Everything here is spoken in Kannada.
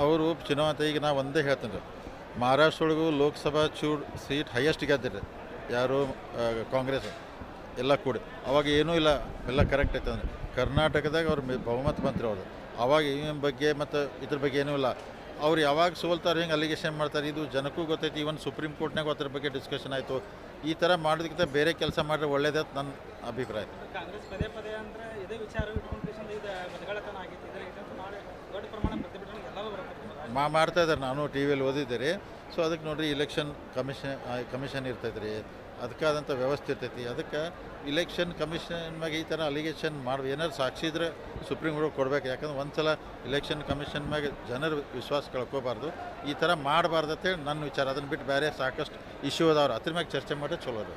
ಅವರು ಚುನಾವಣೆ ಈಗ ನಾ ಒಂದೇ ಹೇಳ್ತೀನಿ ರೀ, ಮಹಾರಾಷ್ಟ್ರೊಳಗೂ ಲೋಕಸಭಾ ಸೀಟ್ ಹೈಯೆಸ್ಟ್ ಗೆದ್ದಿರಿ ಯಾರು ಕಾಂಗ್ರೆಸ್ ಎಲ್ಲ ಕೂಡಿ. ಅವಾಗ ಏನೂ ಇಲ್ಲ, ಎಲ್ಲ ಕರೆಕ್ಟ್ ಐತೆ ಅಂದರೆ ಕರ್ನಾಟಕದಾಗ ಅವ್ರು ಬಹುಮತ ಬಂತ್ರಿ ಅವ್ರದ್ದು. ಅವಾಗ ಇವ್ನ ಬಗ್ಗೆ ಮತ್ತು ಇದ್ರ ಬಗ್ಗೆ ಏನೂ ಇಲ್ಲ. ಅವ್ರು ಯಾವಾಗ ಸೋಲ್ತಾರೆ ಹಿಂಗೆ ಅಲಿಗೇಷನ್ ಮಾಡ್ತಾರೆ, ಇದು ಜನಕ್ಕೂ ಗೊತ್ತೈತಿ. ಈವನ್ ಸುಪ್ರೀಂ ಕೋರ್ಟ್ನಾಗ ಅದ್ರ ಬಗ್ಗೆ ಡಿಸ್ಕಷನ್ ಆಯಿತು. ಈ ಥರ ಮಾಡೋದಕ್ಕಿಂತ ಬೇರೆ ಕೆಲಸ ಮಾಡಿದ್ರೆ ಒಳ್ಳೇದತ್ ನನ್ನ ಅಭಿಪ್ರಾಯ. ಕಾಂಗ್ರೆಸ್ ಪದೇ ಪದೇ ಅಂದರೆ ಇದೇ ವಿಚಾರ ಇಟ್ಕೊಂಡು ಇದು ಮತಗಳತನ ಆಗಿತ್ತು. ನಾಳೆ ದೊಡ್ಡ ಪ್ರಮಾಣ ಪ್ರತಿಭಟನೆ ಎಲ್ಲವೂ ಬರುತ್ತೆ ಮಾಡ್ತಾ ಇದ್ದಾರೆ. ನಾನು ಟಿ ವಿಯಲ್ಲಿ ಓದಿದ್ದೆ ರೀ. ಸೊ ಅದಕ್ಕೆ ನೋಡಿರಿ, ಇಲೆಕ್ಷನ್ ಕಮಿಷನ್ ಇರ್ತೈತೆ ರೀ, ಅದಕ್ಕಾದಂಥ ವ್ಯವಸ್ಥೆ ಇರ್ತೈತಿ. ಅದಕ್ಕೆ ಇಲೆಕ್ಷನ್ ಕಮಿಷನ್ ಮ್ಯಾಗೆ ಈ ಥರ ಅಲಿಗೇಷನ್ ಏನಾರು ಸಾಕ್ಷಿ ಇದ್ರೆ ಸುಪ್ರೀಂ ಕೋರ್ಟ್ ಕೊಡ್ಬೇಕು. ಯಾಕಂದ್ರೆ ಒಂದು ಸಲ ಇಲೆಕ್ಷನ್ ಕಮಿಷನ್ ಮ್ಯಾಗೆ ಜನರ ವಿಶ್ವಾಸ ಕಳ್ಕೊಬಾರ್ದು, ಈ ಥರ ಮಾಡಬಾರ್ದು ಅಂತೇಳಿ ನನ್ನ ವಿಚಾರ. ಅದನ್ನು ಬಿಟ್ಟು ಬೇರೆ ಸಾಕಷ್ಟು ಇಶ್ಯೂ ಅದಾವ್ರು, ಅದ್ರ ಮ್ಯಾಗೆ ಚರ್ಚೆ ಮಾಡಿ ಚಲೋ ಅದು.